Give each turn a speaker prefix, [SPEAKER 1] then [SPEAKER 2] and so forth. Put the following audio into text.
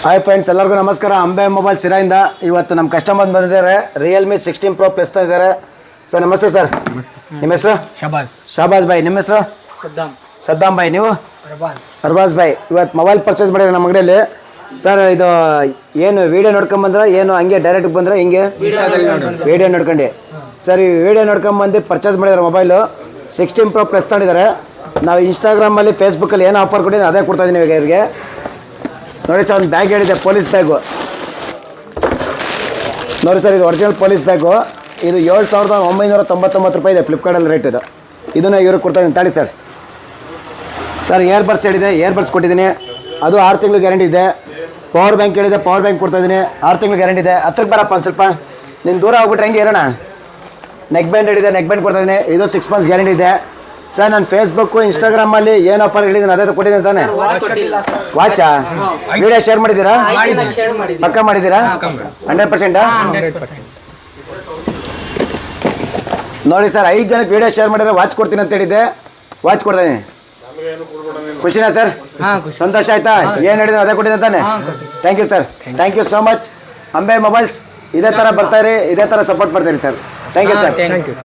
[SPEAKER 1] Hi friends, ಎಲ್ಲರಿಗೂ ನಮಸ್ಕಾರ. Ambe mobile ಸಿರಾಯಿಂದ ಇವತ್ತು ನಮ್ಮ ಕಸ್ಟಮರ್ ಬಂದಿದ್ದಾರೆ. ರಿಯಲ್ಮಿ 16 Pro ಪ್ಲಸ್ ತಂದಿದ್ದಾರೆ. ಸರ್ ನಮಸ್ತೆ ಸರ್. ನಿಮ್ಮ ಹೆಸರು? ಶಹಬಾಜ್ ಭಾಯ್. ನಿಮ್ಮ ಹೆಸರು? ಸದ್ದಾಮ್ ಭಾಯ್. ನೀವು? ಅರ್ಬಾಜ್ ಭಾಯ್. ಇವತ್ತು ಮೊಬೈಲ್ ಪರ್ಚೇಸ್ ಮಾಡಿದ್ರೆ ನಮ್ಮ ಅಂಗಡಿಯಲ್ಲಿ. ಸರ್ ಇದು ಏನು ವಿಡಿಯೋ ನೋಡ್ಕೊಂಬಂದ್ರೆ ಏನು ಹಂಗೆ ಡೈರೆಕ್ಟ್ ಬಂದ್ರೆ ಹಿಂಗೆ ವಿಡಿಯೋ ನೋಡ್ಕೊಂಡು ಸರ್ ಈ ವಿಡಿಯೋ ನೋಡ್ಕೊಂಬಂದು ಪರ್ಚೇಸ್ ಮಾಡಿದ್ದಾರೆ. ಮೊಬೈಲು 16 Pro ಪ್ಲಸ್ ತಗೊಂಡಿದ್ದಾರೆ. ನಾವು ಇನ್ಸ್ಟಾಗ್ರಾಮಲ್ಲಿ ಫೇಸ್ಬುಕ್ಕಲ್ಲಿ ಏನು ಆಫರ್ ಕೊಟ್ಟಿದ್ದೀನಿ ಅದೇ ಕೊಡ್ತಾ ಇದ್ದೀನಿ ಇವ್ರಿಗೆ. ನೋಡಿ ಸರ್, ಒಂದು ಬ್ಯಾಗ್ ಹೇಳಿದೆ, ಪೊಲೀಸ್ ಬ್ಯಾಗು. ನೋಡಿ ಸರ್, ಇದು ಒರಿಜಿನಲ್ ಪೊಲೀಸ್ ಬ್ಯಾಗು. ಇದು 7,999 ರೂಪಾಯಿ ಇದೆ ಫ್ಲಿಪ್ಕಾರ್ಟಲ್ಲಿ ರೇಟ್. ಇದನ್ನು ಇವ್ರಿಗೆ ಕೊಡ್ತಾಯಿದ್ದೀನಿ ತಾಳಿ ಸರ್. ಸರ್ ಇಯರ್ಬಡ್ಸ್ ಹೇಳಿದೆ, ಇಯರ್ಬಡ್ಸ್ ಕೊಟ್ಟಿದ್ದೀನಿ. ಅದು 6 ತಿಂಗಳು ಗ್ಯಾರಂಟಿ ಇದೆ. ಪವರ್ ಬ್ಯಾಂಕ್ ಹೇಳಿದೆ, ಪವರ್ ಬ್ಯಾಂಕ್ ಕೊಡ್ತಾಯಿದ್ದೀನಿ. 6 ತಿಂಗಳು ಗ್ಯಾರಂಟಿ ಇದೆ. ಹತ್ರಕ್ಕೆ ಬರಪ್ಪ ಒಂದು ಸ್ವಲ್ಪ, ನೀನು ದೂರ ಹೋಗ್ಬಿಟ್ರೆ ಹೆಂಗೆ ಇರೋಣ. ನೆಕ್ ಬ್ಯಾಂಡ್ ಹೇಳಿದೆ, ನೆಕ್ ಬ್ಯಾಂಡ್ ಕೊಡ್ತಾಯಿದ್ದೀನಿ. ಇದು 6 ಮಂತ್ಸ್ ಗ್ಯಾರಂಟಿ ಇದೆ. ಸರ್ ನಾನು ಫೇಸ್ಬುಕ್ಕು ಇನ್ಸ್ಟಾಗ್ರಾಮಲ್ಲಿ ಏನು ಆಫರ್ ಹೇಳಿದ್ದೀನಿ ಅದೇ ಕೊಟ್ಟಿದ್ದೀನಿ ತಾನೆ. ವಾಚಾ ವಿಡಿಯೋ ಶೇರ್ ಮಾಡಿದ್ದೀರಾ? ಪಕ್ಕ ಮಾಡಿದ್ದೀರಾ? 100%? ನೋಡಿ ಸರ್, 5 ಜನಕ್ಕೆ ವಿಡಿಯೋ ಶೇರ್ ಮಾಡಿದ್ರೆ ವಾಚ್ ಕೊಡ್ತೀನಿ ಅಂತ ಹೇಳಿದ್ದೆ. ವಾಚ್ ಕೊಡ್ತಾ ಇದ್ದೀನಿ. ಖುಷಿನಾ ಸರ್? ಸಂತೋಷ ಆಯ್ತಾ? ಏನು ಹೇಳಿದ್ರೆ ಅದೇ ಕೊಟ್ಟಿದ್ದೀನಿ ತಾನೆ. Thank you sir, thank you so much. Ambe mobiles ಇದೇ ಥರ ಬರ್ತಾಯಿರಿ, ಇದೇ ಥರ ಸಪೋರ್ಟ್ ಮಾಡ್ತೀರಿ ಸರ್. Thank you sir.